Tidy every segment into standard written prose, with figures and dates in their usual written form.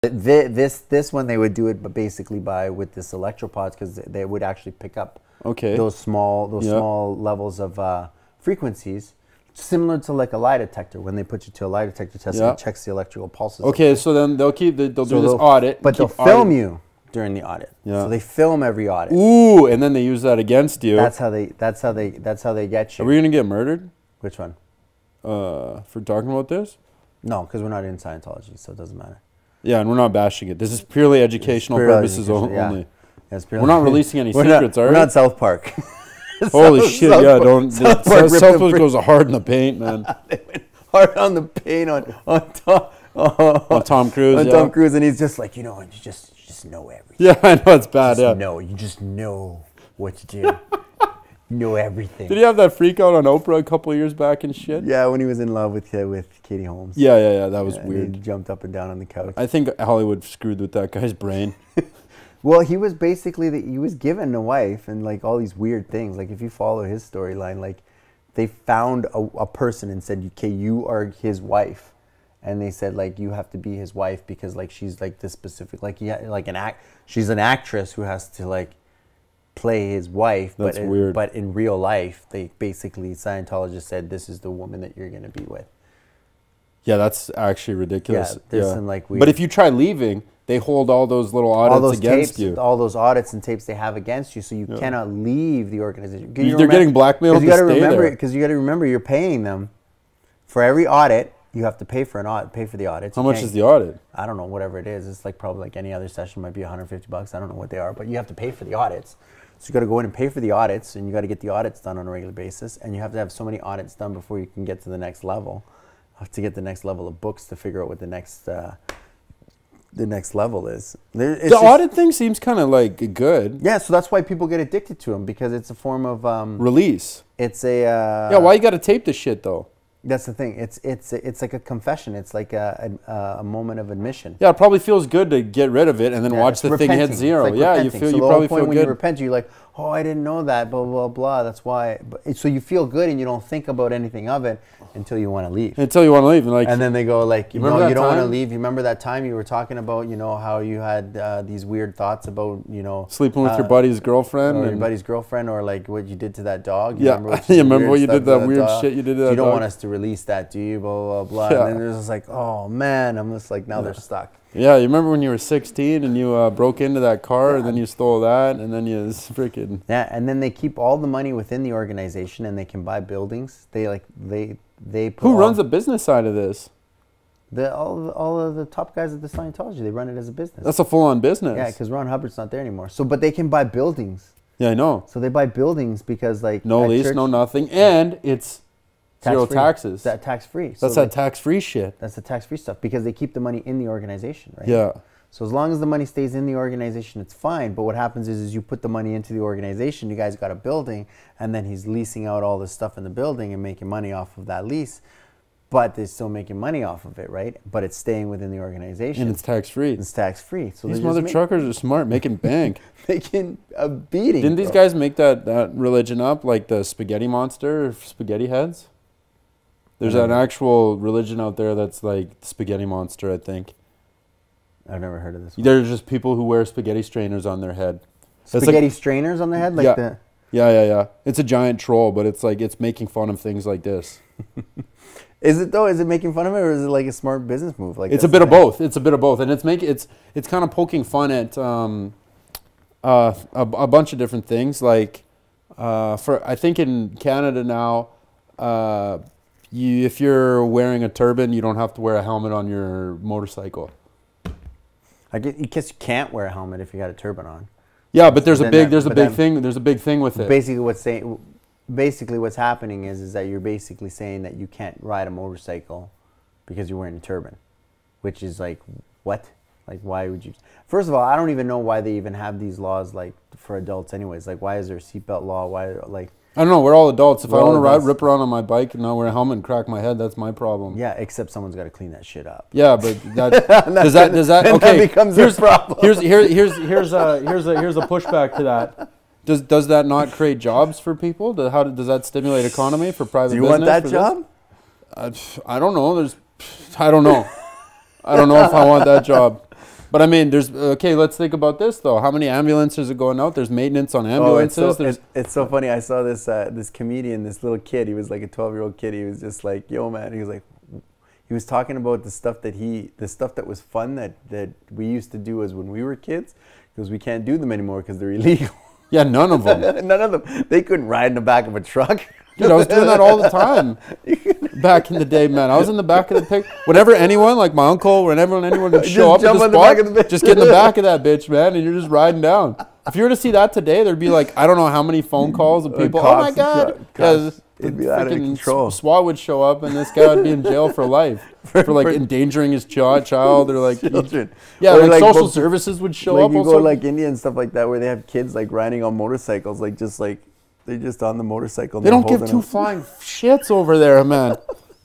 This one they would do it, but basically with this electropods, because they would actually pick up those small levels of frequencies, similar to like a lie detector. When they put you to a lie detector test, it checks the electrical pulses. Okay, so then they'll do this audit, but they'll film you during the audit. Yeah. So they film every audit. Ooh, and then they use that against you. That's how they get you. Are we gonna get murdered? Which one? For talking about this? No, because we're not in Scientology, so it doesn't matter. Yeah, and we're not bashing it. This is purely educational purposes only. Yeah, we're not releasing any secrets, are we? We're not South Park. Holy shit, yeah, don't. South Park goes hard in the paint, man. They went hard on the paint on Tom Cruise. On Tom Cruise, and he's just like, you just know everything. Yeah, I know, it's bad, You just know what to do. You know everything. Did he have that freak out on Oprah a couple of years back and shit? Yeah, when he was in love with Katie Holmes. Yeah, that was weird. He jumped up and down on the couch. I think Hollywood screwed with that guy's brain. Well, he was basically, he was given a wife and like all these weird things. Like if you follow his storyline, like they found a person and said, okay, you are his wife. And they said like, you have to be his wife because like she's like this specific, like she's an actress who has to like play his wife. That's weird. But in real life, they basically, Scientologists said, this is the woman that you're going to be with. Yeah, that's actually ridiculous. Yeah, there's some like weird. But if you try leaving, they hold all those little audits against you. All those audits and tapes they have against you, so you cannot leave the organization. They're getting blackmailed to stay there. Because you got to remember, you're paying them for every audit. You have to pay for an audit, pay for the audits. How much is the audit? I don't know, whatever it is. It's like probably like any other session, might be $150. I don't know what they are, but you have to pay for the audits. So you got to go in and pay for the audits, and you got to get the audits done on a regular basis, and you have to have so many audits done before you can get to the next level. You have to get the next level of books to figure out what the next level is. The audit thing seems kind of like good. Yeah, so that's why people get addicted to them, because it's a form of release. It's a yeah. Why you got to tape this shit though? That's the thing. It's like a confession. It's like a moment of admission. Yeah, it probably feels good to get rid of it and then watch the thing hit zero. Like yeah, repenting. you probably feel good. When you repent, you're like, oh, I didn't know that. Blah blah blah. That's why. So you feel good and you don't think about anything of it until you want to leave. Until you want to leave, and then they go like, you don't want to leave. You remember that time you were talking about, how you had these weird thoughts about, sleeping with your buddy's girlfriend, or your buddy's girlfriend, or like what you did to that dog. You remember what you did, that weird shit you did to that dog. You don't want us to release that, do you? Blah blah blah. Yeah. And then there's just like, oh man, I'm just like, now they're stuck. Yeah, you remember when you were 16 and you broke into that car and then you stole that and then you freaking... Yeah, and then they keep all the money within the organization and they can buy buildings. They put Who runs the business side of this? All of the top guys at the Scientology, they run it as a business. That's a full-on business. Yeah, because Ron Hubbard's not there anymore. So, but they can buy buildings. Yeah, I know. So they buy buildings because like... No lease, no nothing, and it's... Zero taxes. That tax-free. That's that tax-free shit. That's the tax-free stuff because they keep the money in the organization, right? Yeah. So as long as the money stays in the organization, it's fine. But what happens is you put the money into the organization, you guys got a building, and then he's leasing out all this stuff in the building and making money off of that lease. But they're still making money off of it, right? But it's staying within the organization. And it's tax-free. It's tax-free. So these mother truckers are smart, making bank. Making a beating. Didn't these guys make that religion up, like the spaghetti monster, or spaghetti heads? There's an actual religion out there that's like spaghetti monster, I think. I've never heard of this one. There's just people who wear spaghetti strainers on their head. Spaghetti strainers on their head? Like Yeah. It's a giant troll, but it's like, it's making fun of things like this. Is it though? Is it making fun of it, or is it like a smart business move? Like it's a bit of both. It's a bit of both, and it's kind of poking fun at a bunch of different things. Like I think in Canada now, if you're wearing a turban, you don't have to wear a helmet on your motorcycle. I guess you can't wear a helmet if you got a turban on. Yeah, but there's a big thing with it. Basically what's happening is that you're basically saying that you can't ride a motorcycle because you're wearing a turban, which is like, what? Like, why would you? First of all, I don't even know why they even have these laws like for adults anyways. Like, why is there a seatbelt law? Why, like... I don't know. We're all adults. If I want to rip around on my bike and not wear a helmet and crack my head, that's my problem. Yeah, except someo's got to clean that shit up. Yeah, but does that okay? That becomes a problem. Here's a pushback to that. Does that not create jobs for people? How does that stimulate economy for private business? Do you want that job? I don't know. I don't know. I don't know if I want that job. But I mean, there's okay. Let's think about this though. How many ambulances are going out? There's maintenance on ambulances. It's so funny. I saw this comedian, this little kid. He was like a 12-year-old kid. He was just like, yo, man. He was like, he was talking about the stuff that was fun that we used to do as when we were kids, because we can't do them anymore because they're illegal. Yeah, none of them. None of them. They couldn't ride in the back of a truck. Dude, I was doing that all the time back in the day, man. I was in the back of the pig. Whenever anyone, like my uncle, whenever anyone would show up at the spot, just get in the back of that bitch, man, and you're just riding down. If you were to see that today, there'd be like, I don't know how many phone calls of people. Oh my God. It'd be out of control. SWAT would show up and this guy would be in jail for life for like endangering his child or like children. Yeah, or like social services would show up. You also. go like India and stuff like that where they have kids like riding on motorcycles, like they're just on the motorcycle. They don't give two flying shits over there, man.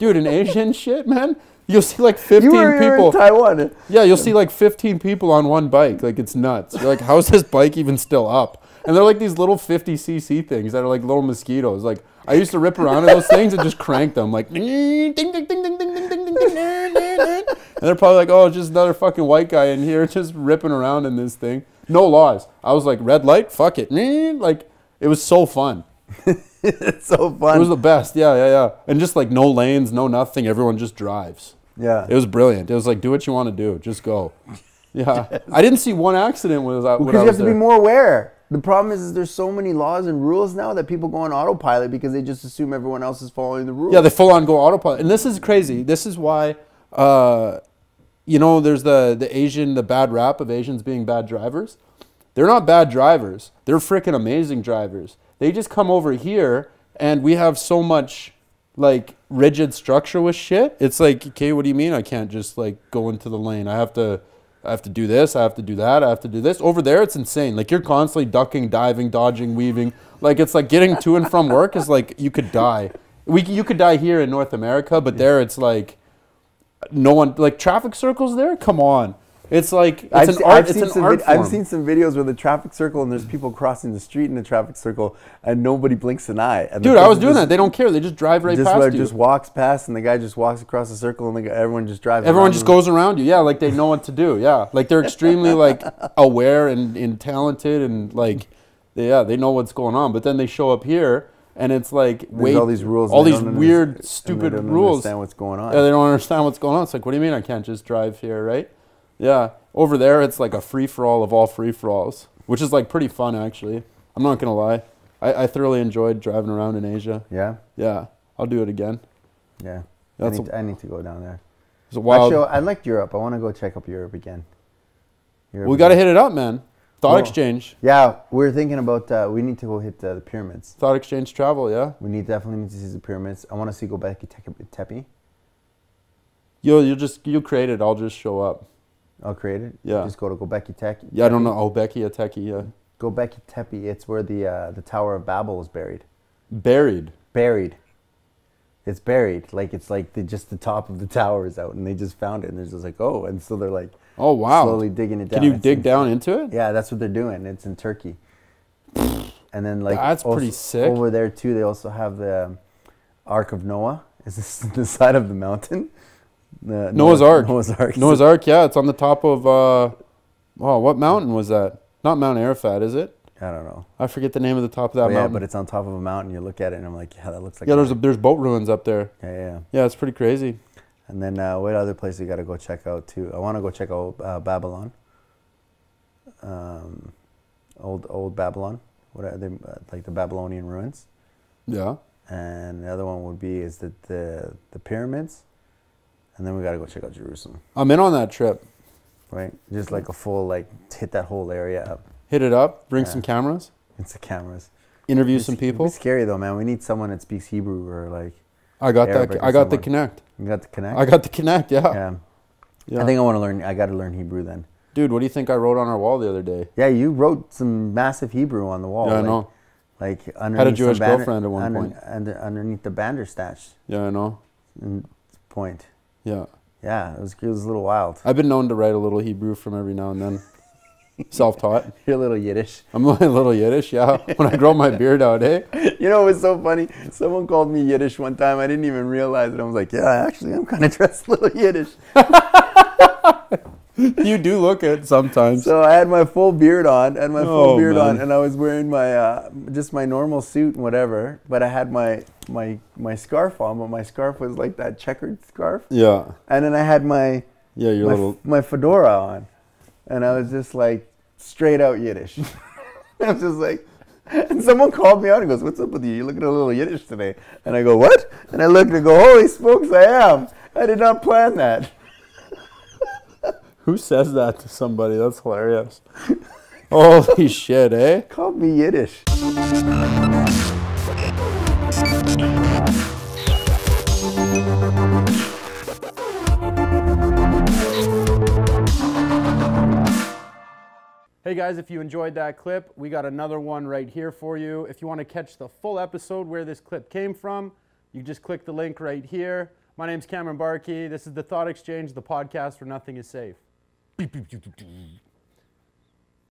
Dude, in Asian shit, man, you'll see like 15 people. You were in Taiwan. Yeah, you'll see like 15 people on one bike. Like, it's nuts. You're like, how's this bike even still up? And they're like these little 50cc things that are like little mosquitoes. Like, I used to rip around in those things and just crank them. Like, ding, ding, ding, ding, ding, ding, ding, ding, ding, and they're probably like, oh, just another fucking white guy in here just ripping around in this thing. No laws. I was like, red light, fuck it. Like, it was so fun. It's so fun. It was the best. Yeah. And just like no lanes, no nothing. Everyone just drives. Yeah. It was brilliant. It was like, do what you want to do. Just go. Yeah. Yes. I didn't see one accident when I was there. Because you have to be more aware. The problem is there's so many laws and rules now that people go on autopilot because they just assume everyone else is following the rules. Yeah, they full on go autopilot. And this is crazy. This is why, there's the bad rap of Asians being bad drivers. They're not bad drivers. They're freaking amazing drivers. They just come over here and we have so much like rigid structure with shit. It's like, okay, what do you mean I can't just like go into the lane? I have to do this, I have to do that, I have to do this. Over there, it's insane. Like, you're constantly ducking, diving, dodging, weaving. Like, it's like getting to and from work is like, you could die. You could die here in North America, but there it's like, no one, like traffic circles there? Come on. It's like, it's an art form. I've seen some videos where the traffic circle and there's people crossing the street in the traffic circle and nobody blinks an eye. And dude, I was doing that. They don't care. They just drive right past you. Just walks past and the guy just walks across the circle and everyone just drives around. Everyone just goes around you. Yeah, like they know what to do. Yeah, like they're extremely like aware and talented and like, they know what's going on. But then they show up here and it's like, there's all these rules. All these weird, stupid rules. They don't understand what's going on. Yeah, they don't understand what's going on. It's like, what do you mean I can't just drive here, right? Yeah. Over there, it's like a free-for-all of all free-for-alls, which is like pretty fun, actually. I'm not going to lie. I thoroughly enjoyed driving around in Asia. Yeah? Yeah. I'll do it again. Yeah. I need to go down there. It's a wild... Actually, I liked Europe. I want to go check up Europe again. We got to hit it up, man. Thought exchange. Yeah. We're thinking about... we need to go hit the pyramids. Thought exchange travel, yeah. We definitely need to see the pyramids. I want to see Göbekli Tepe. You'll create it. I'll just show up. I'll create it? Yeah. Just go to Göbekli Tepe? Yeah, I don't know. Göbekli Tepe, yeah. Göbekli Tepe, it's where the Tower of Babel is buried. Buried? Buried. It's buried. Like, it's like just the top of the tower is out, and they just found it, and they're just like, oh, and so they're like, oh, wow. Slowly digging it down. Can you dig down into it? Yeah, that's what they're doing. It's in Turkey. And then, like, that's pretty sick. Over there, too, they also have the Ark of Noah. Is this the side of the mountain? Noah's Ark. Noah's Ark, yeah. It's on the top of, what mountain was that? Not Mount Arafat, is it? I don't know. I forget the name of the top of that mountain. Yeah, but it's on top of a mountain. You look at it, and I'm like, yeah, that looks like... Yeah, there's boat ruins up there. Yeah. Yeah, it's pretty crazy. And then what other place you got to go check out, too? I want to go check out Babylon. Old Babylon. What are they, like the Babylonian ruins. Yeah. And the other one would be the pyramids. And then we got to go check out Jerusalem. I'm in on that trip. Right? Just like a full, like, hit that whole area up. Hit it up. Bring some cameras. It's the cameras. Interview some people. It's scary, though, man. We need someone that speaks Hebrew or, like, I got that. I got the connect. You got the connect? I got the connect, yeah. I think I got to learn Hebrew then. Dude, what do you think I wrote on our wall the other day? Yeah, you wrote some massive Hebrew on the wall. Yeah, I know. Like underneath had a Jewish girlfriend at one point. Underneath the Bandersnatch. Yeah, I know. Point. Yeah. Yeah, it was a little wild. I've been known to write a little Hebrew from every now and then. Self-taught. You're a little Yiddish. I'm a little Yiddish, yeah. When I grow my beard out, eh? You know, it was so funny. Someone called me Yiddish one time. I didn't even realize it. I was like, yeah, actually, I'm kind of dressed a little Yiddish. You do look it sometimes. So I had my full beard on, and man. and I was wearing my just my normal suit and whatever. But I had my scarf on, but my scarf was like that checkered scarf. Yeah. And then I had my my fedora on, and I was just like straight out Yiddish. I was just like, and someone called me out and goes, "What's up with you? You're looking a little Yiddish today." And I go, "What?" And I look and go, "Holy smokes, I am. I did not plan that." Who says that to somebody? That's hilarious. Holy shit, eh? Called me Yiddish. Hey guys, if you enjoyed that clip, we got another one right here for you. If you want to catch the full episode where this clip came from, you just click the link right here. My name's Cameron Barke. This is The Thought Exchange, the podcast where nothing is safe.